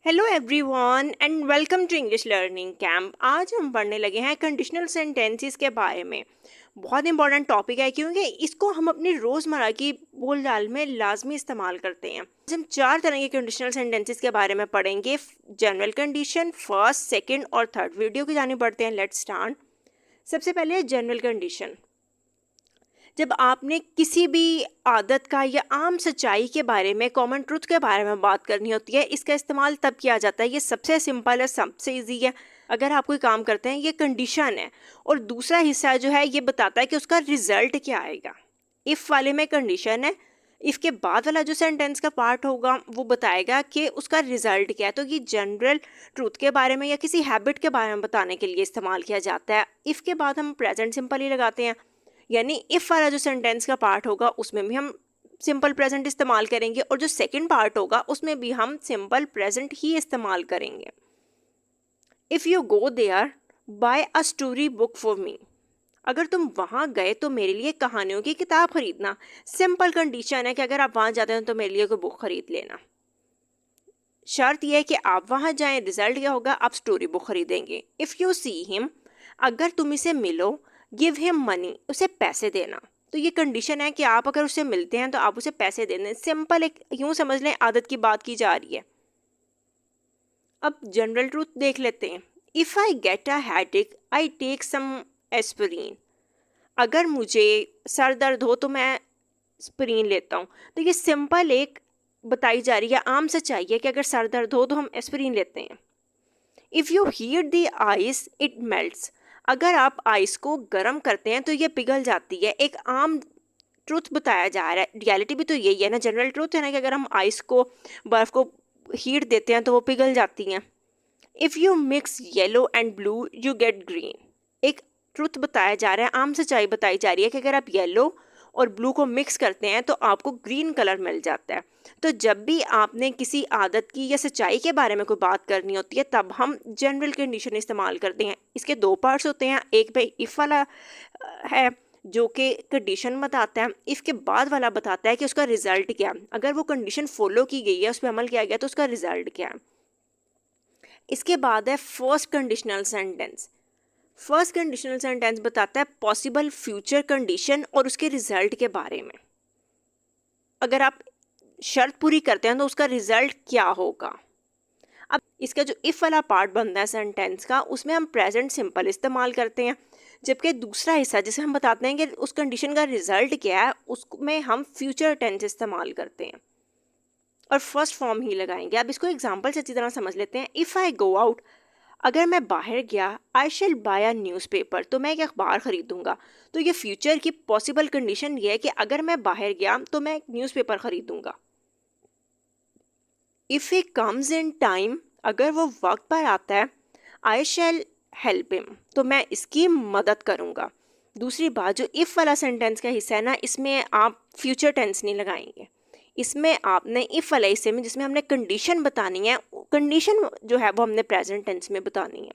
Hello everyone and welcome to English learning camp. आज हम पढ़ने लगे हैं कंडीशनल सेंटेंसेस के बारे में। बहुत इंपॉर्टेंट टॉपिक है क्योंकि इसको हम अपनी रोज़मर्रा की बोलचाल में लाजमी इस्तेमाल करते हैं। आज हम चार तरह के कंडीशनल सेंटेंसेस के बारे में पढ़ेंगे। जनरल कंडीशन, फर्स्ट, सेकंड और थर्ड। वीडियो की जानी पढ़ते हैं। Let's start. सबसे पहले जनरल कंडीशन। जब आपने किसी भी आदत का या आम सच्चाई के बारे में, कॉमन ट्रुथ के बारे में बात करनी होती है, इसका इस्तेमाल तब किया जाता है। ये सबसे सिंपल है, सबसे इजी है। अगर आप कोई काम करते हैं, ये कंडीशन है और दूसरा हिस्सा जो है ये बताता है कि उसका रिजल्ट क्या आएगा। इफ़ वाले में कंडीशन है, इफ़ के बाद वाला जो सेंटेंस का पार्ट होगा वो बताएगा कि उसका रिजल्ट क्या है। तो ये जनरल ट्रूथ के बारे में या किसी हैबिट के बारे में बताने के लिए इस्तेमाल किया जाता है। इफ़ के बाद हम प्रेजेंट सिंपल ही लगाते हैं, यानी इफ़ वाला जो सेंटेंस का पार्ट होगा उसमें भी हम सिंपल प्रेजेंट इस्तेमाल करेंगे और जो सेकंड पार्ट होगा उसमें भी हम सिंपल प्रेजेंट ही इस्तेमाल करेंगे। If you go there, buy a story book for me. अगर तुम वहाँ गए तो मेरे लिए कहानियों की किताब खरीदना। सिंपल कंडीशन है कि अगर आप वहाँ जाते हैं तो मेरे लिए कोई बुक खरीद लेना। शर्त यह है कि आप वहाँ जाएं, रिजल्ट क्या होगा, आप स्टोरी बुक खरीदेंगे। इफ़ यू सी हिम, अगर तुम इसे मिलो, गिव हिम मनी, उसे पैसे देना। तो ये कंडीशन है कि आप अगर उससे मिलते हैं तो आप उसे पैसे दे दें। सिंपल, एक यूं समझ लें आदत की बात की जा रही है। अब जनरल ट्रूथ देख लेते हैं। If I get a headache, I take some aspirin. अगर मुझे सर दर्द हो तो मैं एस्पिरिन लेता हूँ। तो ये सिंपल एक बताई जा रही है, आम सच्चाई है कि अगर सर दर्द हो तो हम एस्पिरिन लेते हैं। If you heat the ice, it melts. अगर आप आइस को गर्म करते हैं तो ये पिघल जाती है। एक आम ट्रुथ बताया जा रहा है। रियलिटी भी तो यही है ना, जनरल ट्रुथ है ना, कि अगर हम आइस को, बर्फ़ को हीट देते हैं तो वो पिघल जाती हैं। If you mix yellow and blue, you get green. एक ट्रुथ बताया जा रहा है, आम सच्चाई बताई जा रही है कि अगर आप येलो और ब्लू को मिक्स करते हैं तो आपको ग्रीन कलर मिल जाता है। तो जब भी आपने किसी आदत की या सच्चाई के बारे में कोई बात करनी होती है तब हम जनरल कंडीशन इस्तेमाल करते हैं। इसके दो पार्ट्स होते हैं। एक पे इफ़ वाला है जो कि कंडीशन बताता है, इफ़ के बाद वाला बताता है कि उसका रिजल्ट क्या है। अगर वो कंडीशन फॉलो की गई है, उस पर अमल किया गया तो उसका रिजल्ट क्या है। इसके बाद है first conditional sentence. First conditional sentence बताता है पॉसिबल फ्यूचर कंडीशन और उसके रिजल्ट के बारे में। अगर आप शर्त पूरी करते हैं तो उसका रिजल्ट क्या होगा। अब इसका जो इफ़ वाला पार्ट बनता है सेंटेंस का, उसमें हम प्रेजेंट सिंपल इस्तेमाल करते हैं, जबकि दूसरा हिस्सा जिसे हम बताते हैं कि उस कंडीशन का रिजल्ट क्या है, उसमें हम फ्यूचर टेंस इस्तेमाल करते हैं और फर्स्ट फॉर्म ही लगाएंगे। अब इसको एग्जाम्पल से अच्छी तरह समझ लेते हैं। इफ़ आई गो आउट, अगर मैं बाहर गया, I shall buy a newspaper, तो मैं एक अखबार खरीदूंगा। तो ये फ्यूचर की पॉसिबल कंडीशन ये है कि अगर मैं बाहर गया तो मैं एक न्यूज़पेपर खरीदूंगा। If he comes in time, अगर वो वक्त पर आता है, आई शैल हेल्प हिम, तो मैं इसकी मदद करूंगा। दूसरी बात, जो इफ़ वाला सेंटेंस का हिस्सा है ना, इसमें आप फ्यूचर टेंस नहीं लगाएंगे। इसमें आपने इफ़ वाले हिस्से में जिसमें हमने कंडीशन बतानी है, कंडीशन जो है वो हमने प्रेजेंट टेंस में बतानी है।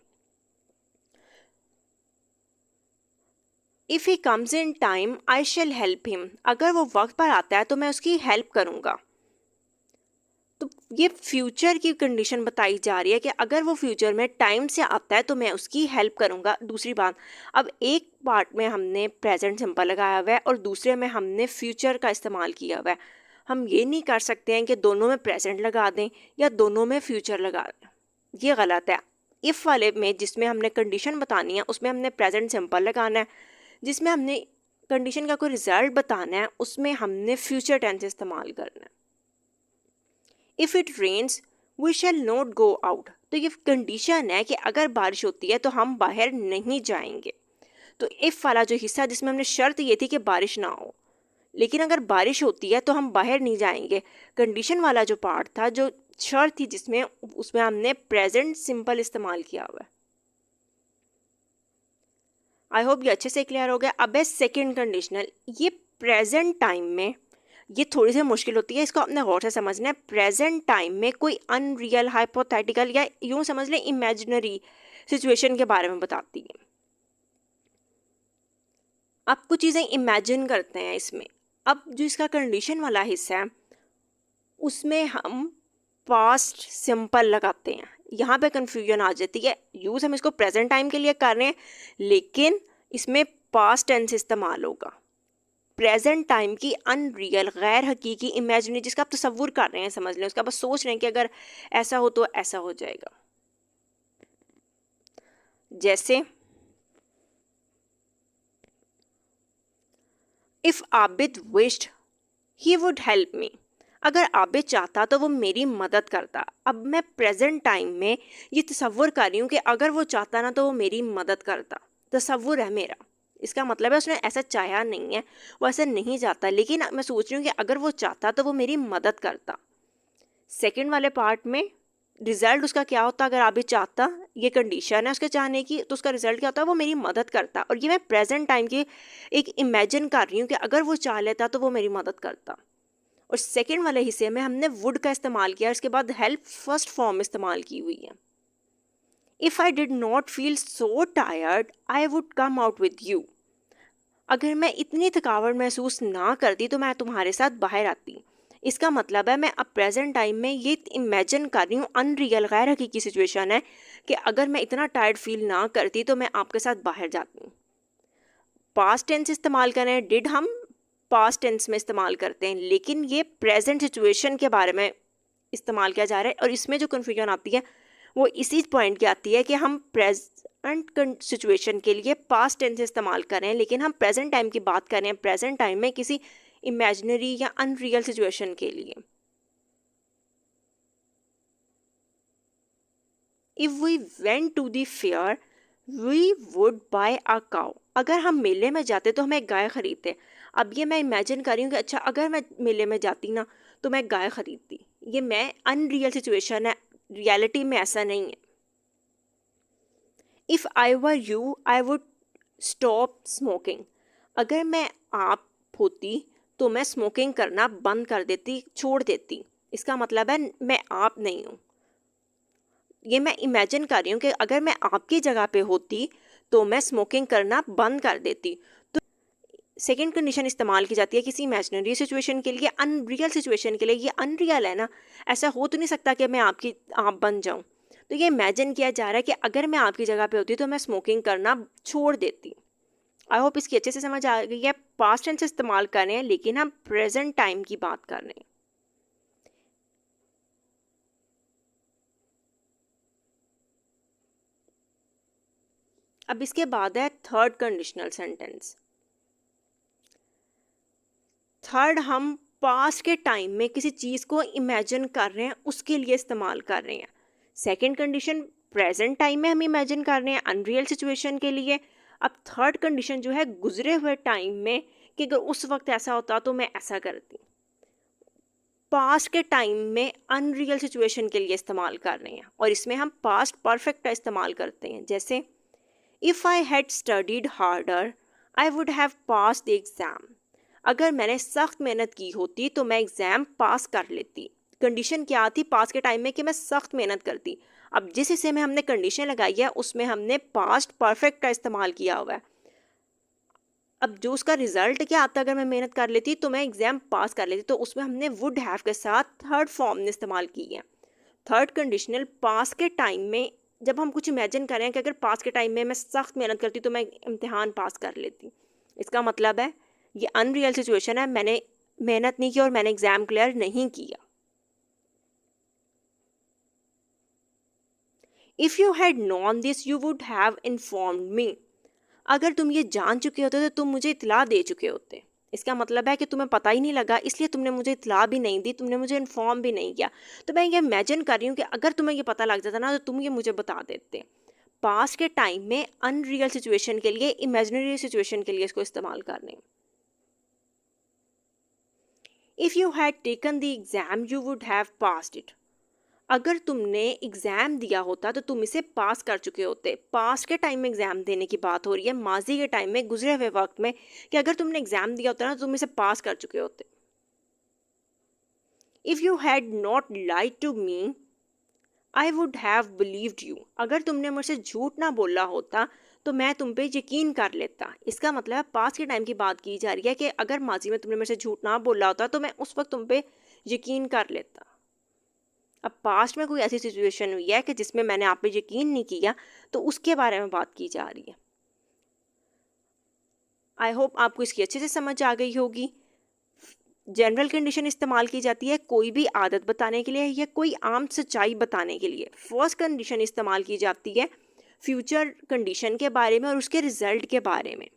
If he comes in time, I shell help him, अगर वो वक्त पर आता है तो मैं उसकी हेल्प करूंगा। तो ये फ्यूचर की कंडीशन बताई जा रही है कि अगर वो फ्यूचर में टाइम से आता है तो मैं उसकी हेल्प करूंगा। दूसरी बात, अब एक पार्ट में हमने प्रेजेंट सिंपल लगाया हुआ है और दूसरे में हमने फ्यूचर का इस्तेमाल किया हुआ है। हम ये नहीं कर सकते हैं कि दोनों में प्रेजेंट लगा दें या दोनों में फ्यूचर लगा दें, ये गलत है। इफ़ वाले में जिसमें हमने कंडीशन बतानी है उसमें हमने प्रेजेंट सिंपल लगाना है, जिसमें हमने कंडीशन का कोई रिजल्ट बताना है उसमें हमने फ्यूचर टेंस इस्तेमाल करना है। If it rains, we shall not go out, तो ये कंडीशन है कि अगर बारिश होती है तो हम बाहर नहीं जाएंगे। तो इफ़ वाला जो हिस्सा जिसमें हमने शर्त ये थी कि बारिश ना हो, लेकिन अगर बारिश होती है तो हम बाहर नहीं जाएंगे। कंडीशन वाला जो पार्ट था, जो शर्त थी जिसमें, उसमें हमने प्रेजेंट सिंपल इस्तेमाल किया हुआ है। आई होप ये अच्छे से क्लियर हो गया। अब है सेकेंड कंडीशनल। ये प्रेजेंट टाइम में, ये थोड़ी सी मुश्किल होती है, इसको अपने गौर से समझना है। प्रेजेंट टाइम में कोई अनरियल, हाइपोथेटिकल या यूं समझ लें इमेजिनरी सिचुएशन के बारे में बताती है। आप कुछ चीज़ें इमेजिन करते हैं इसमें। अब जो इसका कंडीशन वाला हिस्सा है उसमें हम पास्ट सिंपल लगाते हैं, यहाँ पे कन्फ्यूजन आ जाती है। यूज़ हम इसको प्रेजेंट टाइम के लिए कर रहे हैं, लेकिन इसमें पास्ट टेंस इस्तेमाल होगा। प्रेजेंट टाइम की अनरियल, गैर हकीकी, इमेजिनरी, जिसका आप तसव्वुर कर रहे हैं, समझ लें, उसका बस सोच रहे हैं कि अगर ऐसा हो तो ऐसा हो जाएगा। जैसे if Abid wished he would help me, अगर आबिद चाहता तो वो मेरी मदद करता। अब मैं प्रेजेंट टाइम में ये तसव्वुर कर रही हूँ कि अगर वो चाहता ना तो वो मेरी मदद करता, तसव्वुर है मेरा। इसका मतलब है उसने ऐसा चाहा नहीं है, वो ऐसा नहीं चाहता, लेकिन मैं सोच रही हूँ कि अगर वो चाहता तो वो मेरी मदद करता। सेकंड वाले पार्ट में रिजल्ट उसका क्या होता, अगर आबिद चाहता, ये कंडीशन है उसके चाहने की, तो उसका रिजल्ट क्या होता, वो मेरी मदद करता। और ये मैं प्रेजेंट टाइम की एक इमेजिन कर रही हूँ कि अगर वो चाह लेता तो वो मेरी मदद करता। और सेकंड वाले हिस्से में हमने वुड का इस्तेमाल किया, उसके बाद हेल्प फर्स्ट फॉर्म इस्तेमाल की हुई है। If I did not feel so tired I would come out with you, अगर मैं इतनी थकावट महसूस ना करती तो मैं तुम्हारे साथ बाहर आती। इसका मतलब है मैं अब प्रेजेंट टाइम में ये इमेजिन कर रही हूँ, अनरियल, गैर हकीकी सिचुएशन है कि अगर मैं इतना टायर्ड फील ना करती तो मैं आपके साथ बाहर जाती। पास्ट टेंस इस्तेमाल करें, डिड हम पास्ट टेंस में इस्तेमाल करते हैं, लेकिन ये प्रेजेंट सिचुएशन के बारे में इस्तेमाल किया जा रहा है। और इसमें जो कन्फ्यूजन आती है वो इसी पॉइंट की आती है कि हम प्रेजेंट सिचुएशन के लिए पास्ट टेंस इस्तेमाल कर रहे हैं, लेकिन हम प्रेजेंट टाइम की बात कर रहे हैं, प्रेजेंट टाइम में किसी इमेजिनरी या अनरियल सिचुएशन के लिए। If we went to the fair we would buy a cow, अगर हम मेले में जाते तो हमें गाय खरीदते। अब ये मैं इमेजिन कर रही हूँ कि अच्छा अगर मैं मेले में जाती ना तो मैं गाय खरीदती। ये मैं अनरियल सिचुएशन है, रियलिटी में ऐसा नहीं है। If I were you I would stop smoking, अगर मैं आप होती तो मैं स्मोकिंग करना बंद कर देती, छोड़ देती। इसका मतलब है मैं आप नहीं हूँ। ये मैं इमेजिन कर रही हूँ कि अगर मैं आपकी जगह पे होती तो मैं स्मोकिंग करना बंद कर देती। तो सेकंड कंडीशन इस्तेमाल की जाती है किसी इमेजिनरी सिचुएशन के लिए, अनरियल सिचुएशन के लिए। ये अनरियल है ना, ऐसा हो तो नहीं सकता कि मैं आपकी आप बन जाऊँ। तो ये इमेजिन किया जा रहा है कि अगर मैं आपकी जगह पे होती तो मैं स्मोकिंग करना छोड़ देती। आई होप इसकी अच्छे से समझ आ गई है। पास्ट टेंस इस्तेमाल कर रहे हैं लेकिन हम प्रेजेंट टाइम की बात कर रहे हैं। अब इसके बाद है थर्ड कंडीशनल सेंटेंस। थर्ड हम पास्ट के टाइम में किसी चीज़ को इमेजिन कर रहे हैं, उसके लिए इस्तेमाल कर रहे हैं। सेकंड कंडीशन प्रेजेंट टाइम में हम इमेजिन कर रहे हैं अनरियल सिचुएशन के लिए। अब थर्ड कंडीशन जो है गुजरे हुए टाइम में, कि अगर उस वक्त ऐसा होता तो मैं ऐसा करती। पास्ट के टाइम में अनरियल सिचुएशन के लिए इस्तेमाल कर रहे हैं और इसमें हम पास्ट परफेक्ट का इस्तेमाल करते हैं। जैसे if I had studied harder I would have pass the exam, अगर मैंने सख्त मेहनत की होती तो मैं एग्ज़ाम पास कर लेती। कंडीशन क्या थी पास के टाइम में, कि मैं सख्त मेहनत करती। अब जिस हिस्से में हमने कंडीशन लगाई है उसमें हमने पास्ट परफेक्ट का इस्तेमाल किया हुआ है। अब जो उसका रिजल्ट क्या आता, अगर मैं मेहनत कर लेती तो मैं एग्ज़ाम पास कर लेती, तो उसमें हमने वुड हैव के साथ थर्ड फॉर्म ने इस्तेमाल की है। थर्ड कंडीशनल पास के टाइम में जब हम कुछ इमेजिन करें कि अगर पास के टाइम में मैं सख्त मेहनत करती तो मैं इम्तिहान पास कर लेती। इसका मतलब है ये अनरियल सिचुएशन है, मैंने मेहनत नहीं की और मैंने एग्ज़ाम क्लियर नहीं किया। If you had non this you would have informed मी, अगर तुम ये जान चुके होते तो तुम मुझे इत्तला दे चुके होते। इसका मतलब है कि तुम्हें पता ही नहीं लगा इसलिए तुमने मुझे इत्तला भी नहीं दी, तुमने मुझे इन्फॉर्म भी नहीं किया। तो मैं ये इमेजिन कर रही हूँ कि अगर तुम्हें ये पता लग जाता ना तो तुम ये मुझे बता देते। पास्ट के टाइम में अनरियल सिचुएशन के लिए, इमेजिनरी सिचुएशन के लिए इसको इस्तेमाल करने। If you had taken the exam you would have passed it, अगर तुमने एग्ज़ाम दिया होता तो तुम इसे पास कर चुके होते। पास्ट के टाइम में एग्ज़ाम देने की बात हो रही है, माजी के टाइम में, गुजरे हुए वक्त में, कि अगर तुमने एग्ज़ाम दिया होता ना तो तुम इसे पास कर चुके होते। If you had not lied to me I would have believed you, अगर तुमने मुझसे झूठ ना बोला होता तो मैं तुम पे यकीन कर लेता। इसका मतलब है पास्ट के टाइम की बात की जा रही है कि अगर माजी में तुमने मुझसे झूठ ना बोला होता तो मैं उस वक्त तुम पे यकीन कर लेता। अब पास्ट में कोई ऐसी सिचुएशन हुई है कि जिसमें मैंने आप पे यकीन नहीं किया, तो उसके बारे में बात की जा रही है। आई होप आपको इसकी अच्छे से समझ आ गई होगी। जनरल कंडीशन इस्तेमाल की जाती है कोई भी आदत बताने के लिए या कोई आम सच्चाई बताने के लिए। फर्स्ट कंडीशन इस्तेमाल की जाती है फ्यूचर कंडीशन के बारे में और उसके रिजल्ट के बारे में।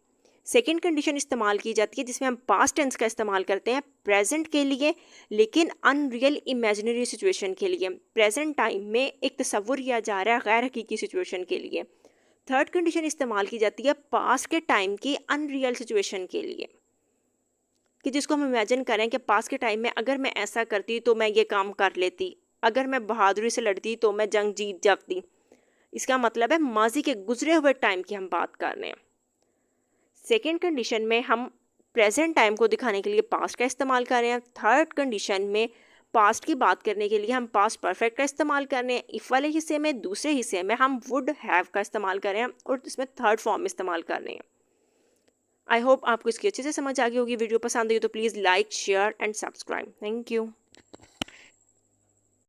सेकंड कंडीशन इस्तेमाल की जाती है जिसमें हम पास्ट टेंस का इस्तेमाल करते हैं प्रेजेंट के लिए, लेकिन अनरियल इमेजिनरी सिचुएशन के लिए। प्रेजेंट टाइम में एक तस्वुर किया जा रहा है गैर हकीकी सिचुएशन के लिए। थर्ड कंडीशन इस्तेमाल की जाती है पास्ट के टाइम की अनरियल सिचुएशन के लिए, कि जिसको हम इमेजिन करें कि पास्ट के टाइम में अगर मैं ऐसा करती तो मैं ये काम कर लेती, अगर मैं बहादुरी से लड़ती तो मैं जंग जीत जाती। इसका मतलब है माजी के गुजरे हुए टाइम की हम बात कर रहे हैं। सेकेंड कंडीशन में हम प्रेजेंट टाइम को दिखाने के लिए पास्ट का इस्तेमाल कर रहे हैं। थर्ड कंडीशन में पास्ट की बात करने के लिए हम पास्ट परफेक्ट का इस्तेमाल कर रहे हैं। इफ वाले हिस्से में, दूसरे हिस्से में हम वुड हैव का इस्तेमाल कर रहे हैं और इसमें थर्ड फॉर्म इस्तेमाल कर रहे हैं। आई होप आपको इसकी अच्छे से समझ आ गई होगी। वीडियो पसंद आई तो please like, share and subscribe. Thank you.